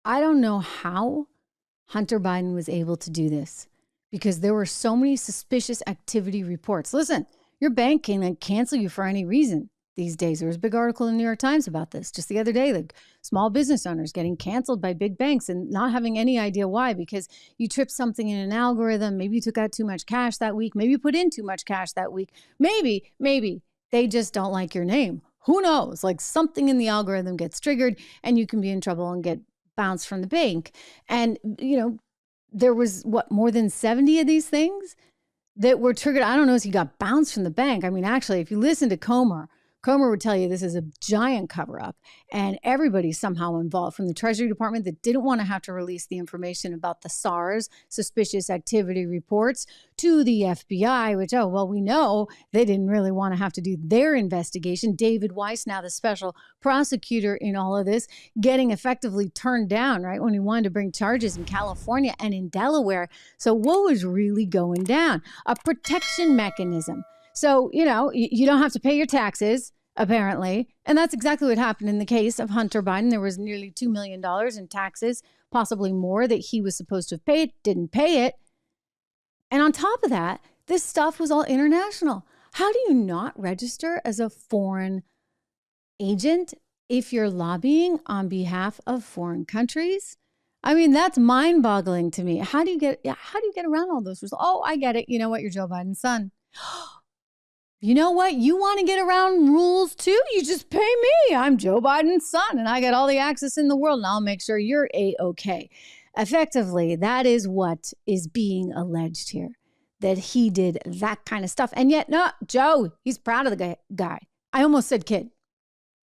I don't know how Hunter Biden was able to do this because there were so many suspicious activity reports. Listen, your bank can like cancel you for any reason these days. There was a big article in the New York Times about this just the other day, like small business owners getting canceled by big banks and not having any idea why, because you tripped something in an algorithm. Maybe you took out too much cash that week. Maybe you put in too much cash that week. Maybe they just don't like your name. Who knows? Like something in the algorithm gets triggered and you can be in trouble and get bounced from the bank. And, there was more than 70 of these things that were triggered. I don't know if he got bounced from the bank. I mean, actually, if you listen to Comer would tell you this is a giant cover up and everybody's somehow involved, from the Treasury Department that didn't want to have to release the information about the SARS suspicious activity reports to the FBI, which, we know they didn't really want to have to do their investigation. David Weiss, now the special prosecutor in all of this, getting effectively turned down, right, when he wanted to bring charges in California and in Delaware. So what was really going down? A protection mechanism. So, you don't have to pay your taxes, apparently. And that's exactly what happened in the case of Hunter Biden. There was nearly $2 million in taxes, possibly more, that he was supposed to have paid, didn't pay it. And on top of that, this stuff was all international. How do you not register as a foreign agent if you're lobbying on behalf of foreign countries? I mean, that's mind-boggling to me. How do you get around all those rules? Oh, I get it. You know what? You're Joe Biden's son. You know what? You want to get around rules too? You just pay me. I'm Joe Biden's son and I got all the access in the world and I'll make sure you're A-okay. Effectively, that is what is being alleged here, that he did that kind of stuff. And yet, no, Joe, he's proud of the guy. I almost said kid.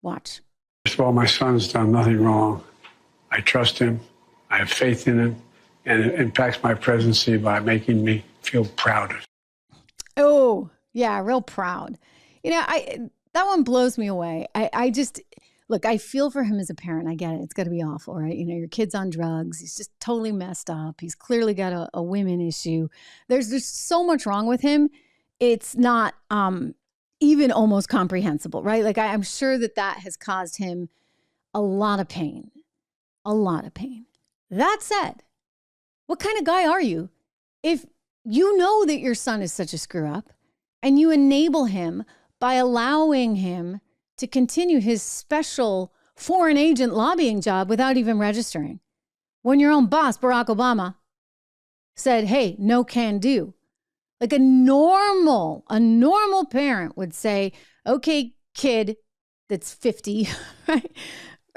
Watch. First of all, my son's done nothing wrong. I trust him. I have faith in him. And it impacts my presidency by making me feel proud. Oh, yeah, real proud. That one blows me away. I just, look, I feel for him as a parent. I get it. It's got to be awful, right? Your kid's on drugs. He's just totally messed up. He's clearly got a women issue. There's just so much wrong with him. It's not even almost comprehensible, right? Like I'm sure that has caused him a lot of pain, That said, what kind of guy are you if you know that your son is such a screw up and you enable him by allowing him to continue his special foreign agent lobbying job without even registering? When your own boss, Barack Obama, said, hey, no can do. Like a normal parent would say, okay, kid that's 50, right?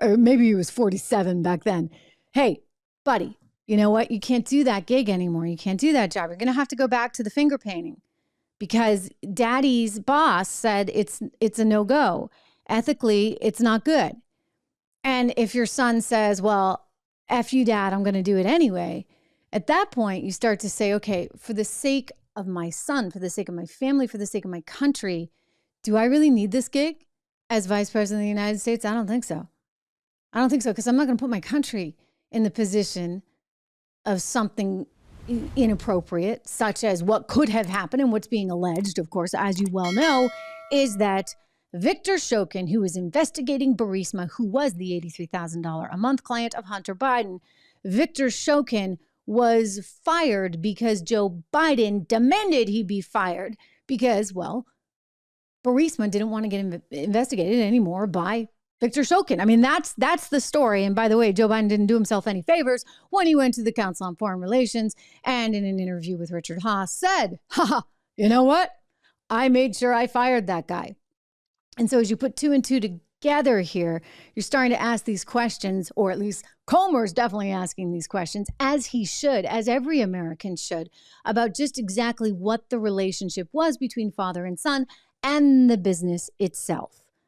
Or maybe he was 47 back then. Hey, buddy, you know what? You can't do that gig anymore. You can't do that job. You're going to have to go back to the finger painting because daddy's boss said it's a no-go. Ethically, it's not good. And if your son says, well, F you, dad, I'm going to do it anyway. At that point, you start to say, okay, for the sake of my son, for the sake of my family, for the sake of my country, do I really need this gig as vice president of the United States? I don't think so. Because I'm not going to put my country in the position of something inappropriate, such as what could have happened and what's being alleged, of course, as you well know, is that Victor Shokin, who is investigating Burisma, who was the $83,000 a month client of Hunter Biden, Victor Shokin was fired because Joe Biden demanded he be fired because, well, Burisma didn't want to get investigated anymore by Victor Shokin. I mean, that's the story. And by the way, Joe Biden didn't do himself any favors when he went to the Council on Foreign Relations and in an interview with Richard Haas said, you know what? I made sure I fired that guy. And so as you put two and two together here, you're starting to ask these questions, or at least Comer's definitely asking these questions, as he should, as every American should, about just exactly what the relationship was between father and son and the business itself.